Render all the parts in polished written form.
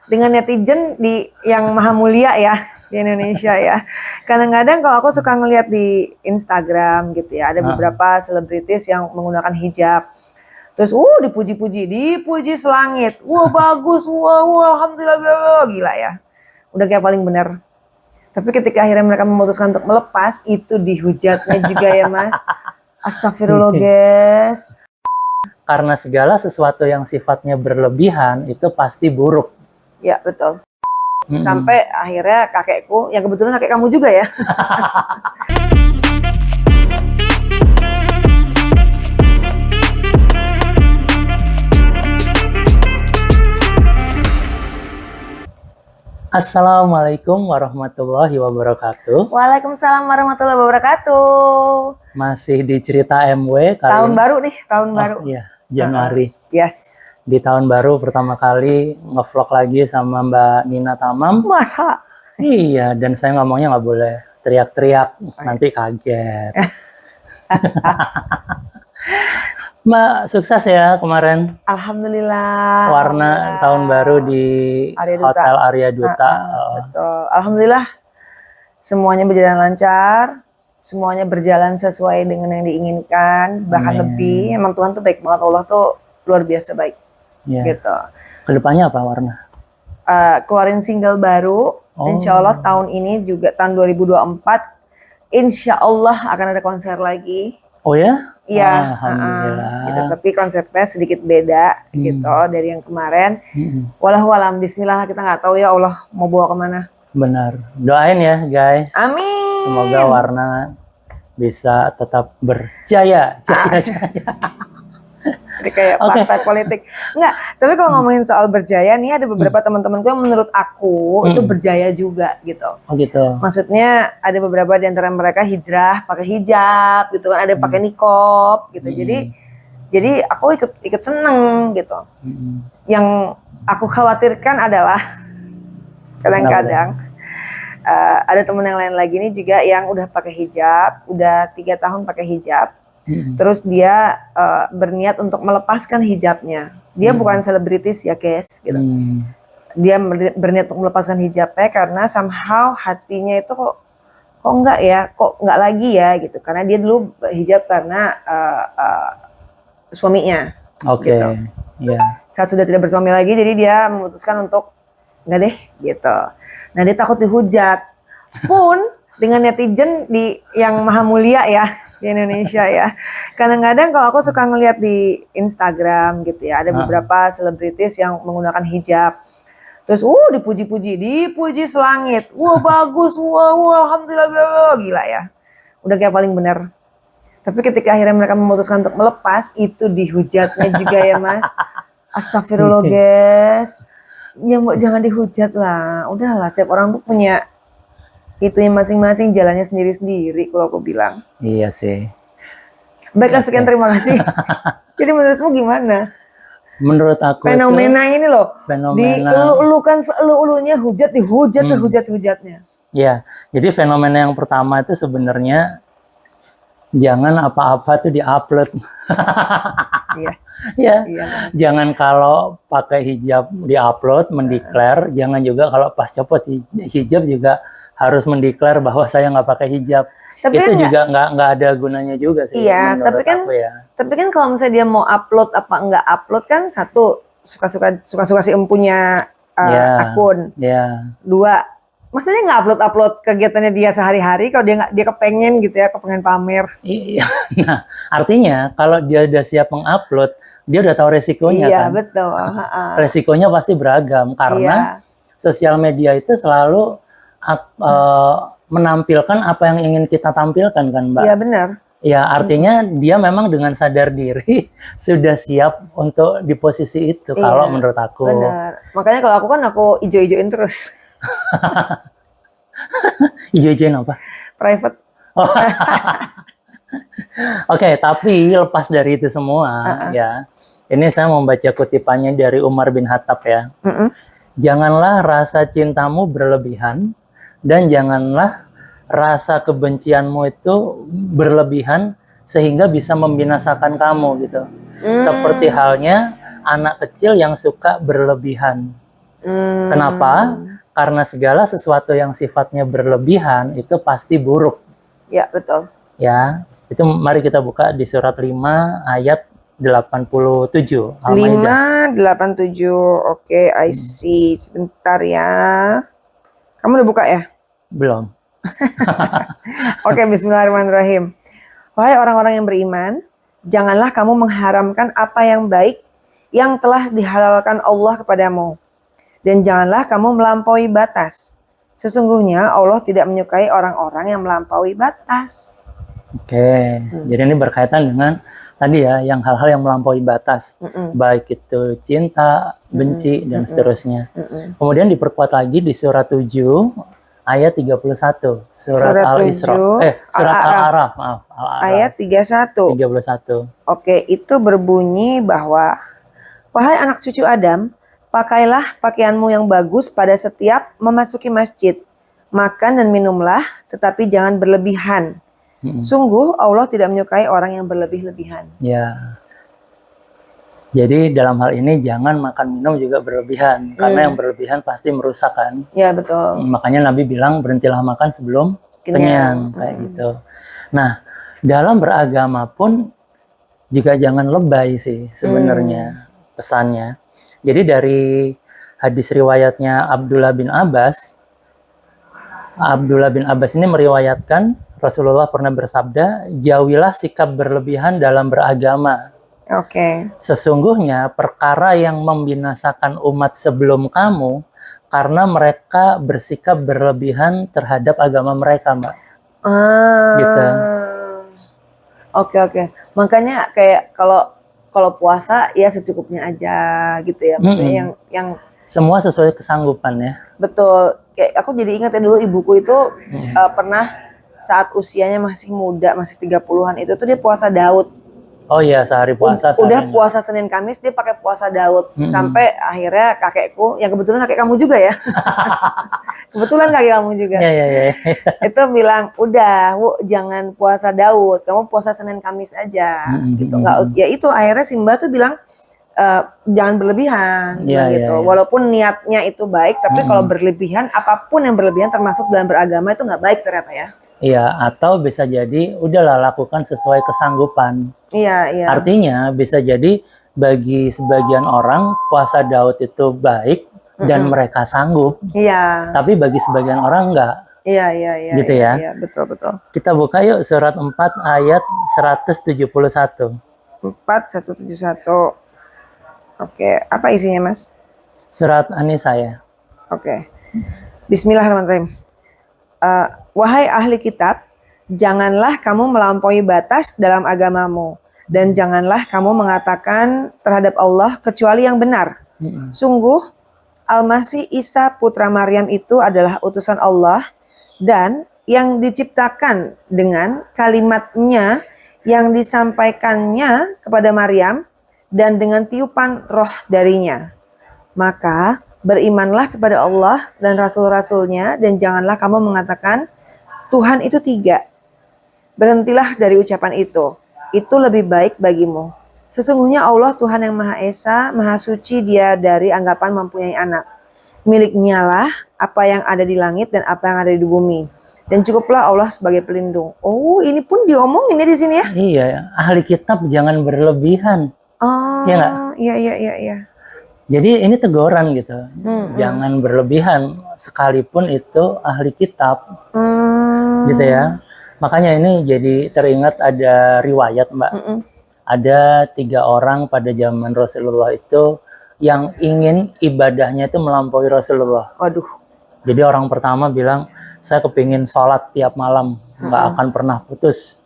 dengan netizen yang maha mulia ya di Indonesia ya. Kadang-kadang kalau aku suka ngeliat di Instagram gitu ya, ada beberapa selebritis yang menggunakan hijab. Terus dipuji selangit. Wah bagus, wah alhamdulillah, gila ya. Udah kayak paling benar. Tapi ketika akhirnya mereka memutuskan untuk melepas, itu dihujatnya juga ya Mas. Astagfirullah guys. Karena segala sesuatu yang sifatnya berlebihan itu pasti buruk. Ya betul. Sampai akhirnya kakekku, yang kebetulan kakek kamu juga ya. Assalamualaikum warahmatullahi wabarakatuh. Waalaikumsalam warahmatullahi wabarakatuh. Masih di cerita MW kali tahun ini. baru nih, tahun baru. Iya, Januari. Yes. Di tahun baru pertama kali ngevlog lagi sama Mbak Nina Tamam. Masa? Iya, dan saya ngomongnya nggak boleh teriak-teriak, nanti kaget. Mbak, sukses ya kemarin. Alhamdulillah. Warna tahun baru di Hotel Arya Duta. Betul. Alhamdulillah semuanya berjalan lancar, semuanya berjalan sesuai dengan yang diinginkan, bahkan lebih. Emang Tuhan tuh baik banget, Allah tuh luar biasa baik. Gitu. Kedepannya apa Warna? Keluarin single baru. Insya Allah tahun ini juga tahun 2024, Insya Allah akan ada konser lagi. Oh ya? Iya. Alhamdulillah. Gitu. Tapi konsepnya sedikit beda gitu dari yang kemarin. Wallahualam, Bismillah, kita nggak tahu ya Allah mau bawa kemana. Benar. Doain ya guys. Amin. Semoga Warna bisa tetap berjaya. Jaya. Jadi kayak partai politik. Enggak, tapi kalau ngomongin soal berjaya nih, ada beberapa teman-temanku yang menurut aku itu berjaya juga gitu. Oh gitu. Maksudnya ada beberapa di antara mereka hijrah pakai hijab gitu kan, ada pakai niqab gitu. Jadi aku ikut seneng gitu. Yang aku khawatirkan adalah kadang-kadang ada teman yang lain lagi nih juga yang udah pakai hijab, udah 3 tahun pakai hijab. Terus dia berniat untuk melepaskan hijabnya. Dia bukan selebritis ya guys gitu. Dia berniat untuk melepaskan hijabnya karena somehow hatinya itu kok enggak ya, kok enggak lagi ya gitu. Karena dia dulu hijab karena suaminya. Oke. Gitu. Saat sudah tidak bersuami lagi, jadi dia memutuskan untuk enggak deh gitu. Nah dia takut dihujat. Pun dengan netizen yang maha mulia ya di Indonesia ya. Kadang-kadang kalau aku suka ngeliat di Instagram gitu ya, ada beberapa selebritis yang menggunakan hijab. Terus dipuji selangit. Wah bagus, wah alhamdulillah, gila ya. Udah kayak paling benar. Tapi ketika akhirnya mereka memutuskan untuk melepas, itu dihujatnya juga ya Mas. Astagfirullah guys. Ya jangan dihujat lah. Udahlah, setiap orang tuh punya itunya masing-masing, jalannya sendiri-sendiri kalau aku bilang. Iya sih. Baiklah, sekian, terima kasih. Jadi menurutmu gimana? Menurut aku fenomena ini loh, dielu-elukan seelu-elunya, dihujat sehujat-hujatnya. Iya, jadi fenomena yang pertama itu sebenarnya jangan apa-apa tuh diupload. Iya. Jangan kalau pakai hijab diupload, mendeklar. Jangan juga kalau pas copot hijab juga harus mendeklar bahwa saya nggak pakai hijab. Tapi itu juga nggak ada gunanya juga sih. Iya, tapi kan kalau misalnya dia mau upload apa nggak upload kan, satu suka-suka si empunya akun. Dua, maksudnya nggak upload kegiatannya dia sehari-hari kalau dia kepengen gitu ya, kepengen pamer. Iya. Nah, artinya kalau dia udah siap mengupload, dia udah tahu resikonya kan. Iya, betul. Resikonya pasti beragam karena sosial media itu selalu menampilkan apa yang ingin kita tampilkan kan Mbak? Iya benar. Ya artinya dia memang dengan sadar diri sudah siap untuk di posisi itu kalau menurut aku. Benar. Makanya kalau aku ijo-ijoin terus. Ijo-ijoin apa? Private. Oke, tapi lepas dari itu semua ya, ini saya membaca kutipannya dari Umar bin Khattab ya. Janganlah rasa cintamu berlebihan, dan janganlah rasa kebencianmu itu berlebihan sehingga bisa membinasakan kamu gitu. Seperti halnya anak kecil yang suka berlebihan. Kenapa? Karena segala sesuatu yang sifatnya berlebihan itu pasti buruk. Ya, betul. Ya, itu mari kita buka di surat 5 ayat 87. Al-Maidah. 587. Oke, I see. Sebentar ya. Kamu udah buka ya? Belum. Oke, bismillahirrahmanirrahim. Wahai orang-orang yang beriman, janganlah kamu mengharamkan apa yang baik yang telah dihalalkan Allah kepadamu. Dan janganlah kamu melampaui batas. Sesungguhnya Allah tidak menyukai orang-orang yang melampaui batas. Oke, jadi ini berkaitan dengan tadi ya, yang hal-hal yang melampaui batas. Baik itu cinta, benci, dan seterusnya. Kemudian diperkuat lagi di surat 7 ayat 31. Surat Al-Isra. Surat Al-Araf, maaf. Al-Araf. Ayat 31. 31. Oke, itu berbunyi bahwa, wahai anak cucu Adam, pakailah pakaianmu yang bagus pada setiap memasuki masjid. Makan dan minumlah, tetapi jangan berlebihan. Sungguh Allah tidak menyukai orang yang berlebih-lebihan. Ya. Jadi dalam hal ini jangan makan minum juga berlebihan. Karena yang berlebihan pasti merusak kan. Ya, betul. Makanya Nabi bilang berhentilah makan sebelum kenyang. Kayak gitu. Nah, dalam beragama pun juga jangan lebay sih sebenarnya pesannya. Jadi dari hadis riwayatnya Abdullah bin Abbas ini meriwayatkan Rasulullah pernah bersabda, jauhilah sikap berlebihan dalam beragama. Oke. Sesungguhnya perkara yang membinasakan umat sebelum kamu karena mereka bersikap berlebihan terhadap agama mereka, Mbak. Gitu. Oke. Makanya kayak kalau puasa ya secukupnya aja gitu ya. Maksudnya yang semua sesuai kesanggupan ya. Betul. Kayak aku jadi ingat ya dulu ibuku itu pernah saat usianya masih muda, masih 30-an itu tuh dia puasa Daud. Oh iya, sehari puasa. Udah puasa Senin Kamis dia pakai puasa Daud. Sampai akhirnya kakekku, yang kebetulan kakek kamu juga ya. Kebetulan kakek kamu juga. Iya. Itu bilang, udah, Bu, jangan puasa Daud, kamu puasa Senin Kamis aja. Gitu. Nggak, ya itu akhirnya Simba tuh bilang, jangan berlebihan. Gitu. Walaupun niatnya itu baik, tapi kalau berlebihan, apapun yang berlebihan termasuk dalam beragama itu nggak baik ternyata ya. Iya, atau bisa jadi udahlah lakukan sesuai kesanggupan. Iya. Artinya bisa jadi bagi sebagian orang puasa Daud itu baik dan mereka sanggup. Iya. Tapi bagi sebagian orang enggak. Iya. Gitu ya. Iya, betul. Kita buka yuk surat 4 ayat 171. 4171. Oke, apa isinya, Mas? Surat An-Nisa ya. Oke. Bismillahirrahmanirrahim. Wahai ahli kitab, janganlah kamu melampaui batas dalam agamamu, dan janganlah kamu mengatakan terhadap Allah kecuali yang benar. Sungguh, Al-Masih Isa putra Maryam itu adalah utusan Allah, dan yang diciptakan dengan kalimatnya yang disampaikannya kepada Maryam, dan dengan tiupan roh darinya. Maka berimanlah kepada Allah dan Rasul-Rasulnya, dan janganlah kamu mengatakan Tuhan itu 3. Berhentilah dari ucapan itu lebih baik bagimu. Sesungguhnya Allah Tuhan yang Maha Esa, Maha Suci dia dari anggapan mempunyai anak. Miliknya lah apa yang ada di langit dan apa yang ada di bumi. Dan cukuplah Allah sebagai pelindung. Oh, ini pun diomongin ya di sini ya? Iya, ahli kitab jangan berlebihan. Oh, ya nggak? Iya. Jadi ini teguran gitu. Jangan berlebihan sekalipun itu ahli kitab. Gitu ya. Makanya ini jadi teringat ada riwayat, Mbak. Ada 3 orang pada zaman Rasulullah itu yang ingin ibadahnya itu melampaui Rasulullah. Waduh. Jadi orang pertama bilang, saya kepingin sholat tiap malam, nggak akan pernah putus.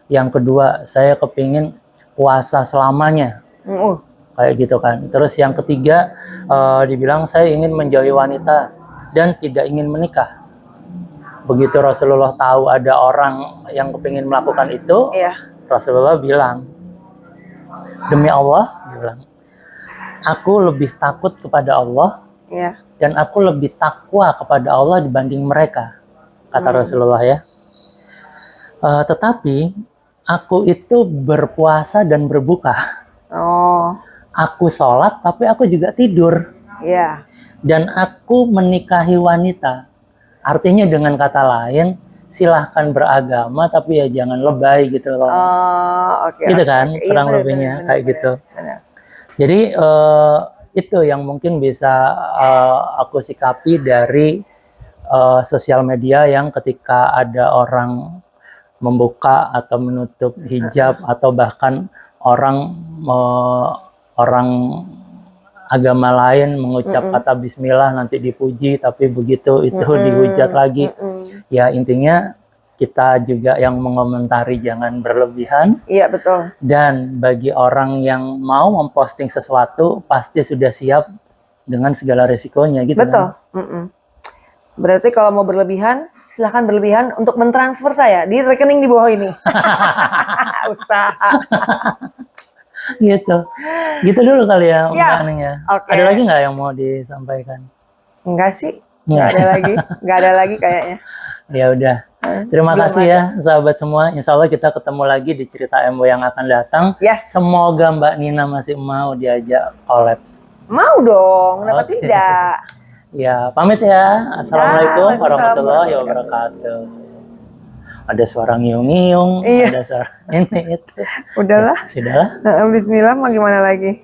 Yang kedua, saya kepingin puasa selamanya. Kayak gitu kan. Terus yang ketiga, dibilang saya ingin menjauhi wanita dan tidak ingin menikah. Begitu Rasulullah tahu ada orang yang kepingin melakukan itu, Rasulullah bilang, demi Allah, dia bilang, aku lebih takut kepada Allah dan aku lebih takwa kepada Allah dibanding mereka, kata Rasulullah ya. Tetapi aku itu berpuasa dan berbuka. Aku sholat tapi aku juga tidur. dan aku menikahi wanita. Artinya dengan kata lain, silahkan beragama tapi ya jangan lebay gitu loh. Oh, oke. Gitu oke, kan, oke. Iya, kurang benar, lebihnya benar, kayak benar, gitu. benar. Jadi itu yang mungkin bisa aku sikapi dari sosial media yang ketika ada orang membuka atau menutup hijab atau bahkan orang orang agama lain mengucap kata bismillah nanti dipuji tapi begitu itu dihujat lagi. Ya intinya kita juga yang mengomentari jangan berlebihan. Iya, betul. Dan bagi orang yang mau memposting sesuatu pasti sudah siap dengan segala resikonya gitu Betul. kan. Berarti kalau mau berlebihan, silahkan berlebihan untuk mentransfer saya di rekening di bawah ini. Usaha. Gitu. Gitu dulu kali ya Siap. Mbak Aning ya. Oke. Ada lagi nggak yang mau disampaikan? Enggak sih. Nggak. Enggak ada lagi. Enggak ada lagi kayaknya. Ya udah. Terima Belum kasih ya sahabat semua. Insya Allah kita ketemu lagi di cerita MW yang akan datang. Yes. Semoga Mbak Nina masih mau diajak kolaps. Mau dong, kenapa Oke. tidak? Ya, pamit ya. Assalamualaikum Waalaikumsalam warahmatullahi warahmatullahi wabarakatuh. Ada suara ngiung-ngiung, Iya. ada suara ini itu. Udahlah. Sudahlah. Bismillah mau gimana lagi?